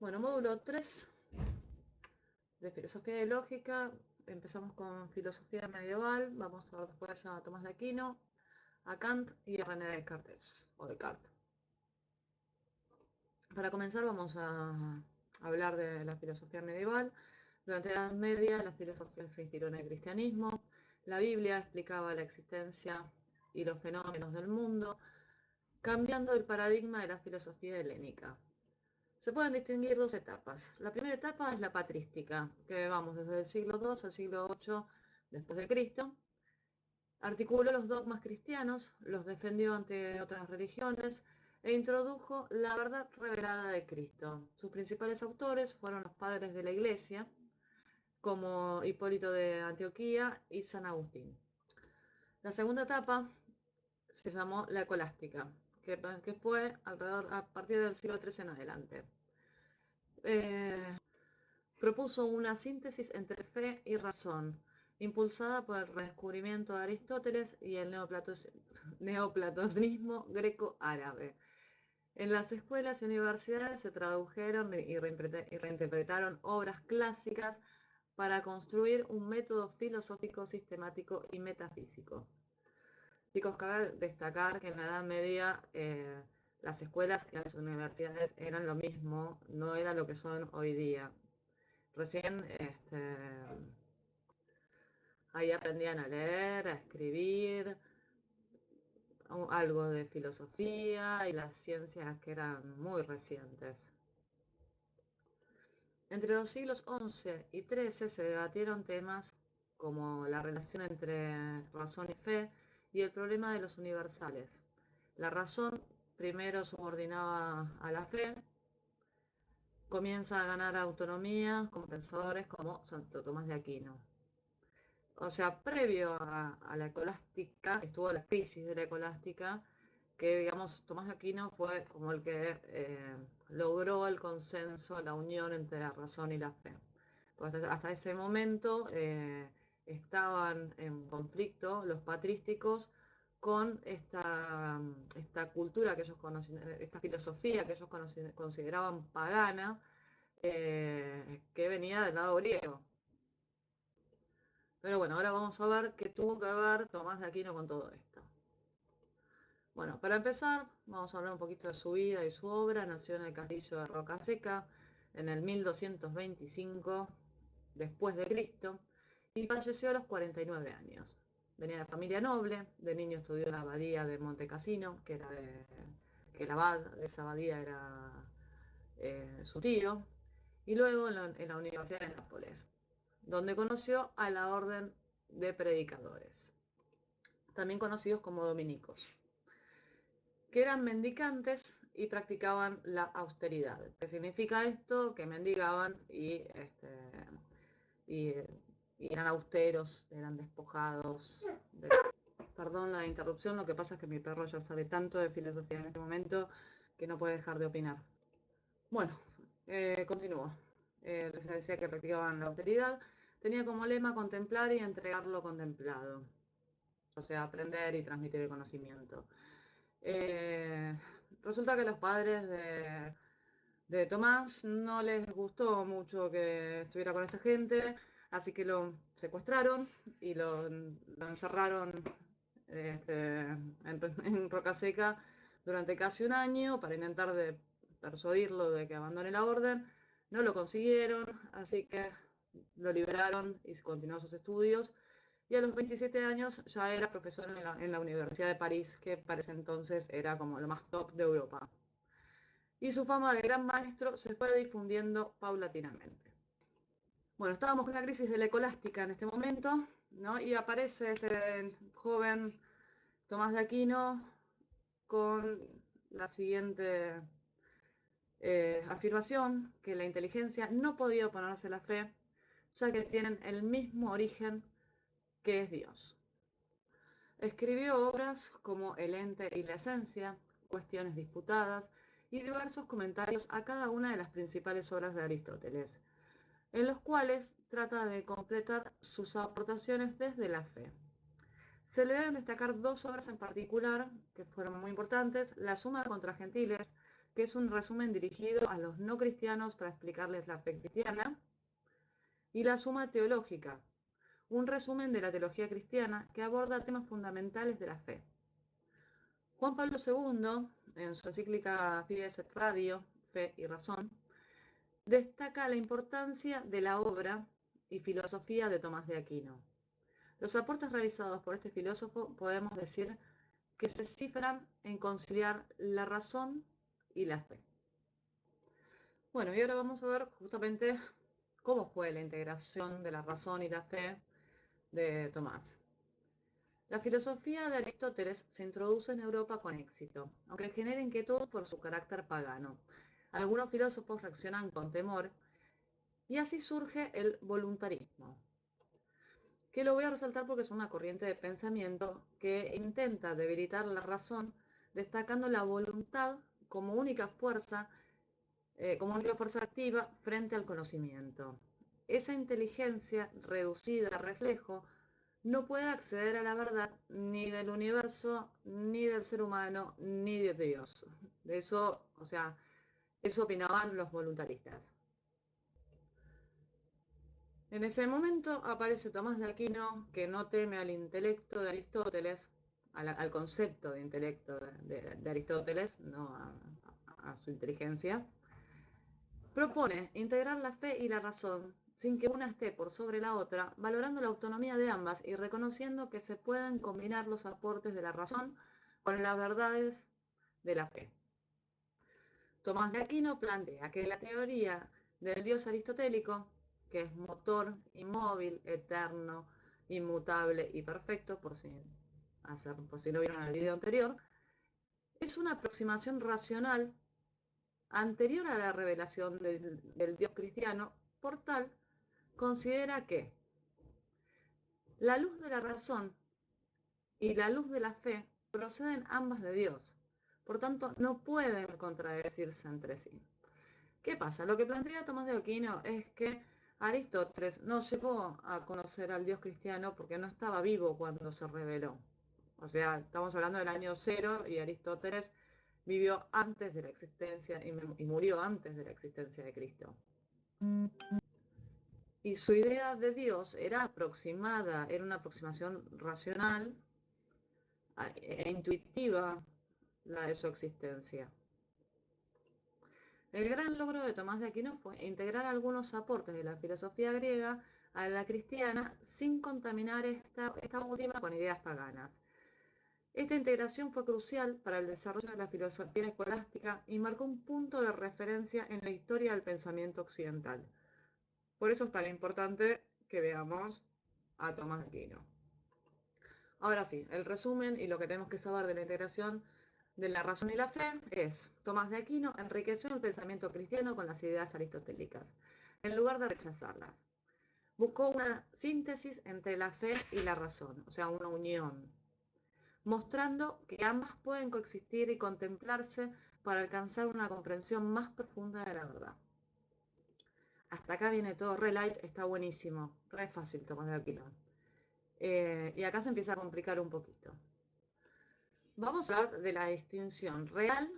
Bueno, módulo 3 de filosofía y lógica. Empezamos con filosofía medieval. Vamos a ver después a Tomás de Aquino, a Kant y a René Descartes, o Descartes. Para comenzar vamos a hablar de la filosofía medieval. Durante la Edad Media la filosofía se inspiró en el cristianismo. La Biblia explicaba la existencia y los fenómenos del mundo, cambiando el paradigma de la filosofía helénica. Se pueden distinguir dos etapas. La primera etapa es la patrística, que vamos desde el siglo II al siglo VIII después de Cristo. Articuló los dogmas cristianos, los defendió ante otras religiones e introdujo la verdad revelada de Cristo. Sus principales autores fueron los padres de la Iglesia, como Hipólito de Antioquía y San Agustín. La segunda etapa se llamó la escolástica, que fue alrededor a partir del siglo III en adelante. Propuso una síntesis entre fe y razón, impulsada por el redescubrimiento de Aristóteles y el neoplatonismo greco-árabe. En las escuelas y universidades se tradujeron y reinterpretaron obras clásicas para construir un método filosófico, sistemático y metafísico. Chicos, cabe destacar que en la Edad Media las escuelas y las universidades eran lo mismo, no era lo que son hoy día. Recién ahí aprendían a leer, a escribir, algo de filosofía y las ciencias que eran muy recientes. Entre los siglos XI y XIII se debatieron temas como la relación entre razón y fe y el problema de los universales. La razón primero subordinaba a la fe, comienza a ganar autonomía con pensadores como Santo Tomás de Aquino. O sea, previo a la escolástica, estuvo la crisis de la escolástica, que digamos Tomás de Aquino fue como el que logró el consenso, la unión entre la razón y la fe. Pues hasta ese momento estaban en conflicto los patrísticos con esta cultura que ellos conocían, esta filosofía que ellos consideraban pagana, que venía del lado griego. Pero bueno, ahora vamos a ver qué tuvo que ver Tomás de Aquino con todo esto. Bueno, para empezar, vamos a hablar un poquito de su vida y su obra. Nació en el castillo de Rocaseca en el 1225 después de Cristo y falleció a los 49 años. Venía de familia noble, de niño estudió en la abadía de Montecassino, que el abad de esa abadía era su tío, y luego en la Universidad de Nápoles, donde conoció a la orden de predicadores, también conocidos como dominicos, que eran mendicantes y practicaban la austeridad. ¿Qué significa esto? Que mendigaban y eran austeros, eran despojados. Perdón la interrupción, lo que pasa es que mi perro ya sabe tanto de filosofía en este momento que no puede dejar de opinar. Bueno, continúo. Les decía que practicaban la austeridad. Tenía como lema contemplar y entregar lo contemplado. O sea, aprender y transmitir el conocimiento. Resulta que los padres de Tomás no les gustó mucho que estuviera con esta gente, así que lo secuestraron y lo encerraron en Rocaseca durante casi un año para intentar de persuadirlo de que abandone la orden. No lo consiguieron, así que lo liberaron y continuó sus estudios. Y a los 27 años ya era profesor en la Universidad de París, que para ese entonces era como lo más top de Europa. Y su fama de gran maestro se fue difundiendo paulatinamente. Bueno, estábamos con la crisis de la escolástica en este momento, ¿no? Y aparece este joven Tomás de Aquino con la siguiente afirmación, que la inteligencia no podía oponerse a la fe, ya que tienen el mismo origen que es Dios. Escribió obras como El ente y la esencia, Cuestiones disputadas y diversos comentarios a cada una de las principales obras de Aristóteles, en los cuales trata de completar sus aportaciones desde la fe. Se le deben destacar dos obras en particular que fueron muy importantes: La Suma contra Gentiles, que es un resumen dirigido a los no cristianos para explicarles la fe cristiana, y la Suma Teológica, un resumen de la teología cristiana que aborda temas fundamentales de la fe. Juan Pablo II, en su encíclica Fides et Radio, Fe y Razón, destaca la importancia de la obra y filosofía de Tomás de Aquino. Los aportes realizados por este filósofo podemos decir que se cifran en conciliar la razón y la fe. Bueno, y ahora vamos a ver justamente cómo fue la integración de la razón y la fe de Tomás. La filosofía de Aristóteles se introduce en Europa con éxito, aunque genera inquietud por su carácter pagano. Algunos filósofos reaccionan con temor y así surge el voluntarismo, que lo voy a resaltar porque es una corriente de pensamiento que intenta debilitar la razón, destacando la voluntad como única fuerza activa frente al conocimiento. Esa inteligencia reducida a reflejo no puede acceder a la verdad ni del universo, ni del ser humano, ni de Dios. Eso, eso opinaban los voluntaristas. En ese momento aparece Tomás de Aquino, que no teme al intelecto de Aristóteles, al concepto de intelecto de Aristóteles, no a su inteligencia. Propone integrar la fe y la razón sin que una esté por sobre la otra, valorando la autonomía de ambas y reconociendo que se pueden combinar los aportes de la razón con las verdades de la fe. Tomás de Aquino plantea que la teoría del Dios aristotélico, que es motor, inmóvil, eterno, inmutable y perfecto, por si no vieron el video anterior, es una aproximación racional anterior a la revelación del Dios cristiano. Por tal, considera que la luz de la razón y la luz de la fe proceden ambas de Dios, por tanto no pueden contradecirse entre sí. ¿Qué pasa? Lo que plantea Tomás de Aquino es que Aristóteles no llegó a conocer al Dios cristiano porque no estaba vivo cuando se reveló. O sea, estamos hablando del año 0 y Aristóteles vivió antes de la existencia y murió antes de la existencia de Cristo. Y su idea de Dios era aproximada, era una aproximación racional e intuitiva la de su existencia. El gran logro de Tomás de Aquino fue integrar algunos aportes de la filosofía griega a la cristiana sin contaminar esta última con ideas paganas. Esta integración fue crucial para el desarrollo de la filosofía escolástica y marcó un punto de referencia en la historia del pensamiento occidental. Por eso es tan importante que veamos a Tomás de Aquino. Ahora sí, el resumen y lo que tenemos que saber de la integración de la razón y la fe es: Tomás de Aquino enriqueció el pensamiento cristiano con las ideas aristotélicas, en lugar de rechazarlas. Buscó una síntesis entre la fe y la razón, o sea, una unión, mostrando que ambas pueden coexistir y contemplarse para alcanzar una comprensión más profunda de la verdad. Hasta acá viene todo re light, está buenísimo, re fácil Tomás de Aquino. Y acá se empieza a complicar un poquito. Vamos a hablar de la distinción real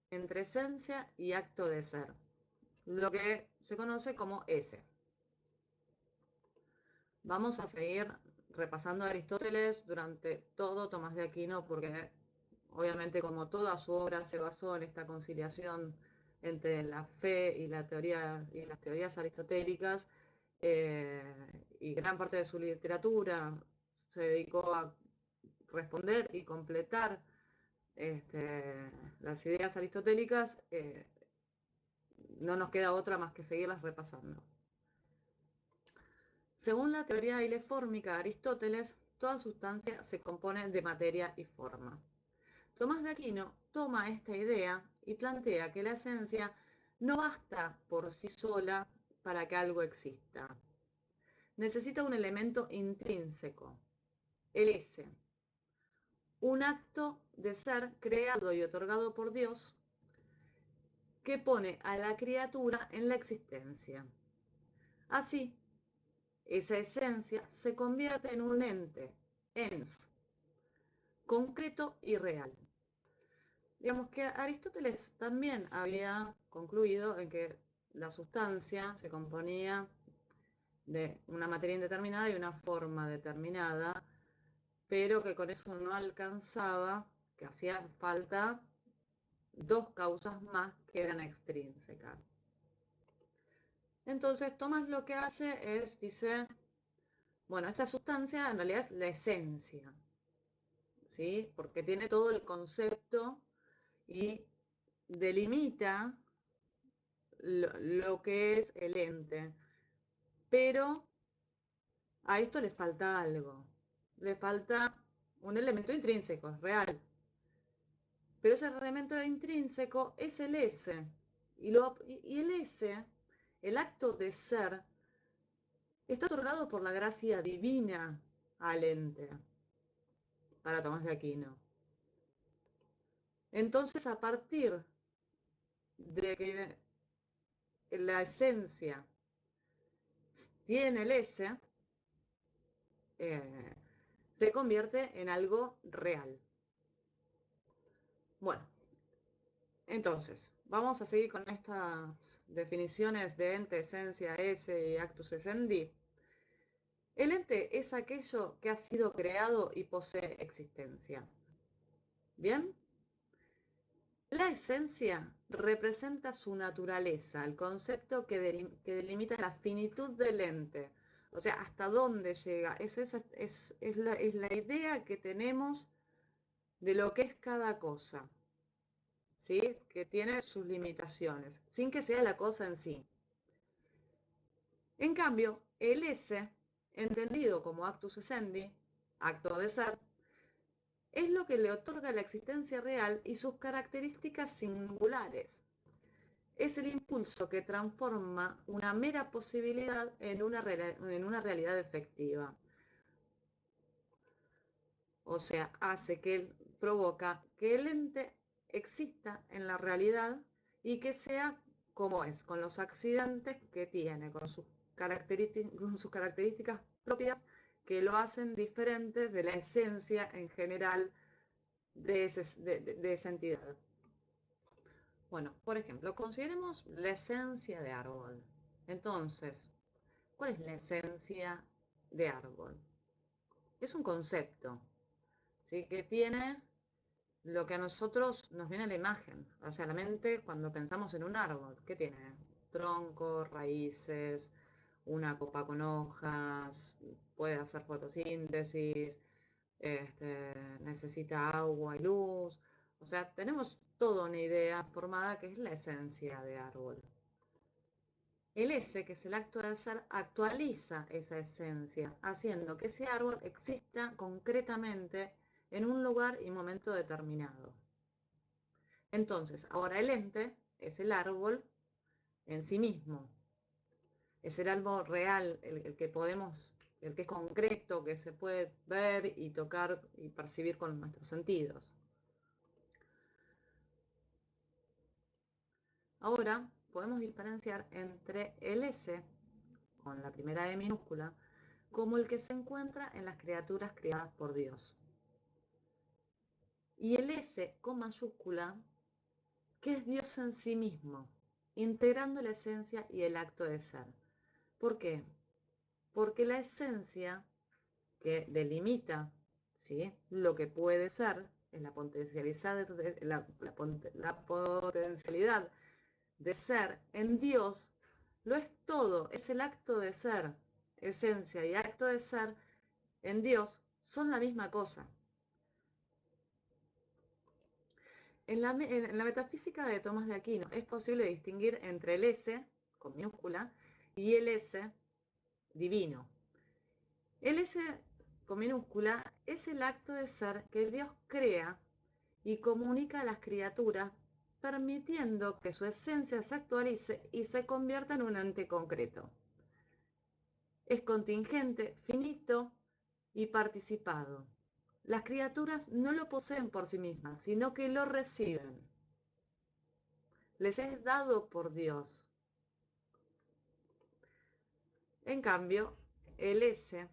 entre esencia y acto de ser, lo que se conoce como ese. Vamos a seguir repasando a Aristóteles durante todo Tomás de Aquino, porque obviamente como toda su obra se basó en esta conciliación entre la fe y las teorías aristotélicas, y gran parte de su literatura se dedicó a responder y completar las ideas aristotélicas, no nos queda otra más que seguirlas repasando. Según la teoría hilefórmica de Aristóteles, toda sustancia se compone de materia y forma. Tomás de Aquino toma esta idea y plantea que la esencia no basta por sí sola para que algo exista. Necesita un elemento intrínseco, el ese, un acto de ser creado y otorgado por Dios que pone a la criatura en la existencia. Así, esa esencia se convierte en un ente, ens, concreto y real. Digamos que Aristóteles también había concluido en que la sustancia se componía de una materia indeterminada y una forma determinada, pero que con eso no alcanzaba, que hacía falta dos causas más que eran extrínsecas. Entonces Tomás lo que hace es, dice, bueno, esta sustancia en realidad es la esencia, ¿sí? Porque tiene todo el concepto y delimita lo que es el ente. Pero a esto le falta algo. Le falta un elemento intrínseco, es real. Pero ese elemento intrínseco es el S. Y el S, el acto de ser, está otorgado por la gracia divina al ente, para Tomás de Aquino. Entonces, a partir de que la esencia tiene el S, se convierte en algo real. Bueno, entonces, vamos a seguir con estas definiciones de ente, esencia, S y actus essendi. El ente es aquello que ha sido creado y posee existencia. ¿Bien? La esencia representa su naturaleza, el concepto que delimita la finitud del ente. O sea, hasta dónde llega. Es la idea que tenemos de lo que es cada cosa, ¿sí? Que tiene sus limitaciones, sin que sea la cosa en sí. En cambio, el S, entendido como actus essendi, acto de ser, es lo que le otorga la existencia real y sus características singulares. Es el impulso que transforma una mera posibilidad en una realidad efectiva. O sea, provoca que el ente exista en la realidad y que sea como es, con los accidentes que tiene, con sus características propias que lo hacen diferente de la esencia en general de esa entidad. Bueno, por ejemplo, consideremos la esencia de árbol. Entonces, ¿cuál es la esencia de árbol? Es un concepto, ¿sí? Que tiene lo que a nosotros nos viene a la imagen, o sea, a la mente cuando pensamos en un árbol. ¿Qué tiene? Tronco, raíces, una copa con hojas, puede hacer fotosíntesis, necesita agua y luz. O sea, tenemos toda una idea formada que es la esencia de árbol. El S, que es el acto de ser, actualiza esa esencia, haciendo que ese árbol exista concretamente en un lugar y momento determinado. Entonces, ahora el ente es el árbol en sí mismo. Es el árbol real, el que podemos, el que es concreto, que se puede ver y tocar y percibir con nuestros sentidos. Ahora podemos diferenciar entre el S, con la primera E minúscula, como el que se encuentra en las criaturas creadas por Dios. Y el S con mayúscula, que es Dios en sí mismo, integrando la esencia y el acto de ser. ¿Por qué? Porque la esencia que delimita, ¿sí?, lo que puede ser, es la potencialidad de ser en Dios, lo es todo, es el acto de ser. Esencia y acto de ser en Dios son la misma cosa. En la metafísica de Tomás de Aquino es posible distinguir entre el S, con minúscula, y el S divino. El S con minúscula es el acto de ser que Dios crea y comunica a las criaturas, permitiendo que su esencia se actualice y se convierta en un ente concreto. Es contingente, finito y participado. Las criaturas no lo poseen por sí mismas, sino que lo reciben. Les es dado por Dios. En cambio, el S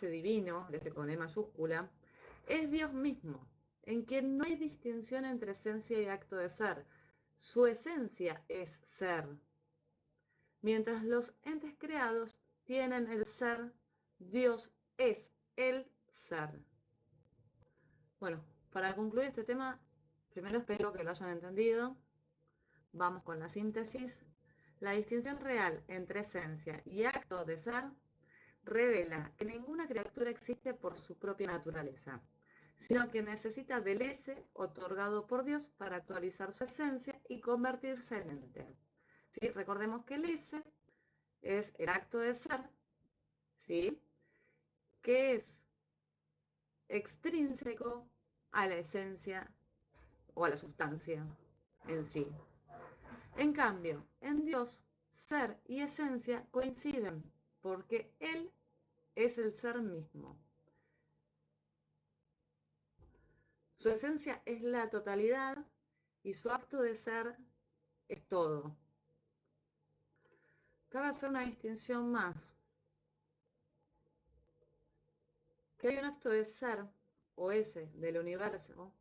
divino, el S con E mayúscula, es Dios mismo. en que no hay distinción entre esencia y acto de ser. Su esencia es ser. Mientras los entes creados tienen el ser, Dios es el ser. Bueno, para concluir este tema, primero espero que lo hayan entendido. Vamos con la síntesis. La distinción real entre esencia y acto de ser revela que ninguna criatura existe por su propia naturaleza, sino que necesita del ese otorgado por Dios para actualizar su esencia y convertirse en ente. ¿Sí? Recordemos que el ese es el acto de ser, ¿sí? Que es extrínseco a la esencia o a la sustancia en sí. En cambio, en Dios, ser y esencia coinciden, porque Él es el ser mismo. Su esencia es la totalidad y su acto de ser es todo. Cabe hacer una distinción más, que hay un acto de ser, o ese, del universo,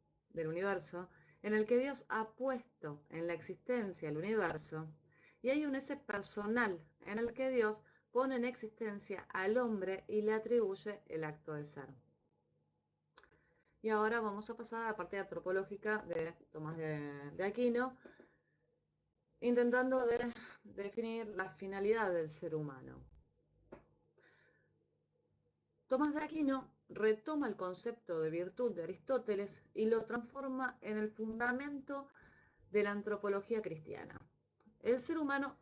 en el que Dios ha puesto en la existencia el universo, y hay un ese personal en el que Dios pone en existencia al hombre y le atribuye el acto de ser. Y ahora vamos a pasar a la parte antropológica de Tomás de Aquino, intentando definir la finalidad del ser humano. Tomás de Aquino retoma el concepto de virtud de Aristóteles y lo transforma en el fundamento de la antropología cristiana. El ser humano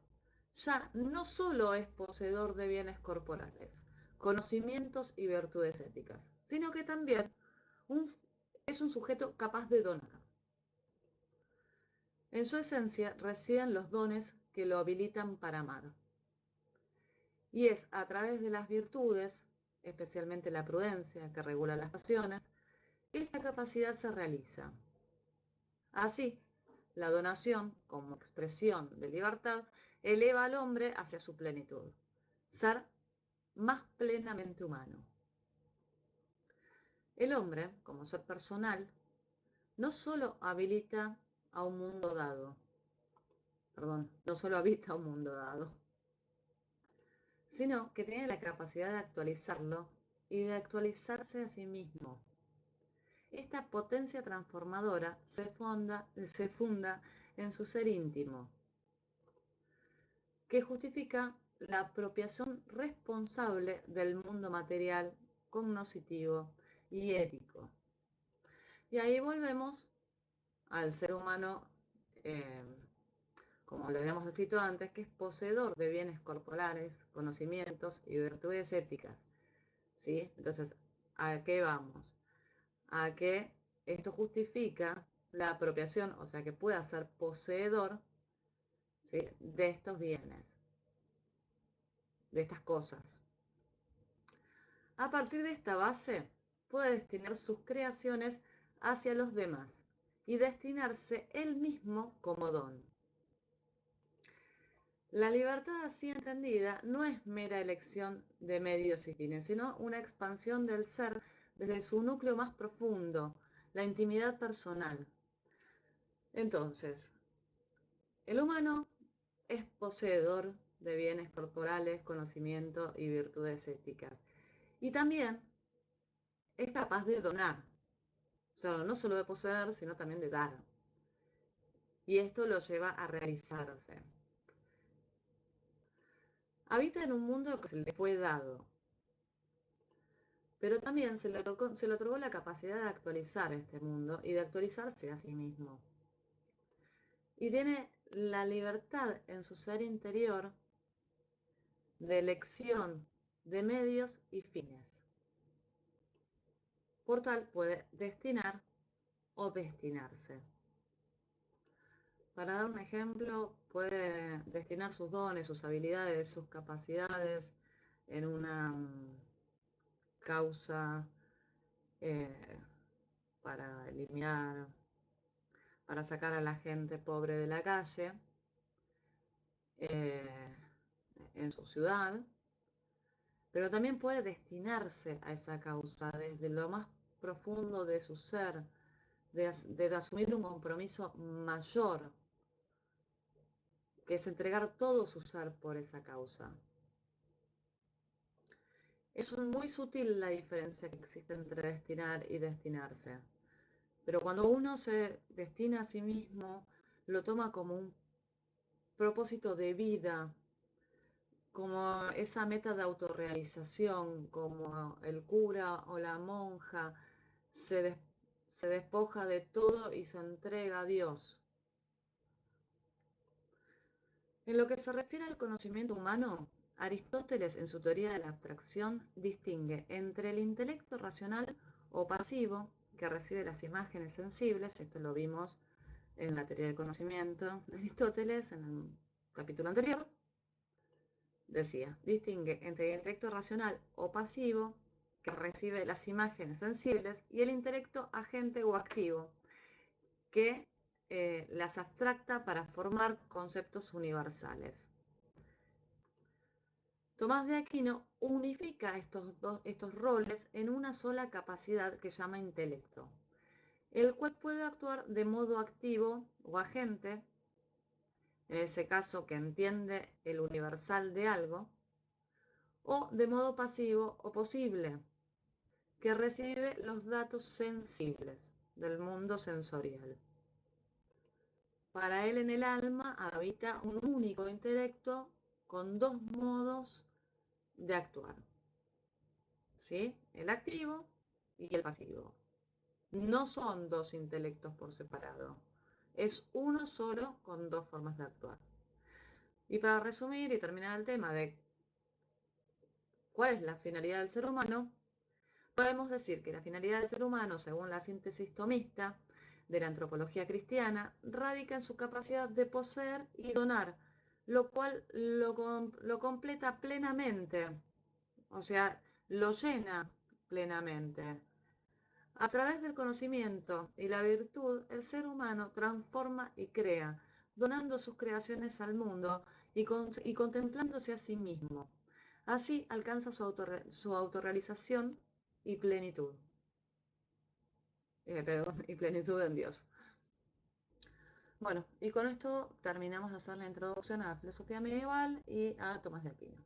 ya no solo es poseedor de bienes corporales, conocimientos y virtudes éticas, sino que también es un sujeto capaz de donar. En su esencia residen los dones que lo habilitan para amar. Y es a través de las virtudes, especialmente la prudencia que regula las pasiones, que esta capacidad se realiza. Así, la donación, como expresión de libertad, eleva al hombre hacia su plenitud, ser más plenamente humano. El hombre, como ser personal, no solo habilita a un mundo dado, no solo habita un mundo dado, sino que tiene la capacidad de actualizarlo y de actualizarse a sí mismo. Esta potencia transformadora se funda en su ser íntimo, que justifica la apropiación responsable del mundo material, cognoscitivo y ético. Y ahí volvemos al ser humano, eh, como lo habíamos descrito antes, que es poseedor de bienes corporales, conocimientos y virtudes éticas. ¿Sí? Entonces, ¿a qué vamos? A que esto justifica la apropiación, o sea, que pueda ser poseedor, ¿sí?, de estos bienes, de estas cosas. A partir de esta base, puede destinar sus creaciones hacia los demás y destinarse él mismo como don. La libertad así entendida no es mera elección de medios y fines, sino una expansión del ser desde su núcleo más profundo, la intimidad personal. Entonces, el humano es poseedor de bienes corporales, conocimiento y virtudes éticas. Y también es capaz de donar. O sea, no solo de poseer, sino también de dar. Y esto lo lleva a realizarse. Habita en un mundo que se le fue dado, pero también se le otorgó la capacidad de actualizar este mundo y de actualizarse a sí mismo. Y tiene la libertad en su ser interior de elección de medios y fines. Por tal, puede destinar o destinarse. Para dar un ejemplo, puede destinar sus dones, sus habilidades, sus capacidades en una causa para eliminar, para sacar a la gente pobre de la calle en su ciudad, pero también puede destinarse a esa causa desde lo más profundo de su ser, de asumir un compromiso mayor, que es entregar todo su ser por esa causa. Es muy sutil la diferencia que existe entre destinar y destinarse. Pero cuando uno se destina a sí mismo, lo toma como un propósito de vida, como esa meta de autorrealización, como el cura o la monja se, se despoja de todo y se entrega a Dios. En lo que se refiere al conocimiento humano, Aristóteles, en su teoría de la abstracción, distingue entre el intelecto racional o pasivo, que recibe las imágenes sensibles, esto lo vimos en la teoría del conocimiento de Aristóteles, en el capítulo anterior, decía, distingue entre el intelecto racional o pasivo, que recibe las imágenes sensibles, y el intelecto agente o activo, que las abstracta para formar conceptos universales. Tomás de Aquino unifica estos roles en una sola capacidad que llama intelecto, el cual puede actuar de modo activo o agente, en ese caso que entiende el universal de algo, o de modo pasivo o posible, que recibe los datos sensibles del mundo sensorial. Para él en el alma habita un único intelecto con dos modos de actuar, ¿sí? El activo y el pasivo. No son dos intelectos por separado, es uno solo con dos formas de actuar. Y para resumir y terminar el tema de cuál es la finalidad del ser humano, podemos decir que la finalidad del ser humano, según la síntesis tomista de la antropología cristiana, radica en su capacidad de poseer y donar, lo cual lo completa plenamente, o sea, lo llena plenamente. A través del conocimiento y la virtud, el ser humano transforma y crea, donando sus creaciones al mundo y contemplándose a sí mismo. Así alcanza su autorrealización y plenitud. Y plenitud en Dios. Bueno, y con esto terminamos de hacer la introducción a la filosofía medieval y a Tomás de Aquino.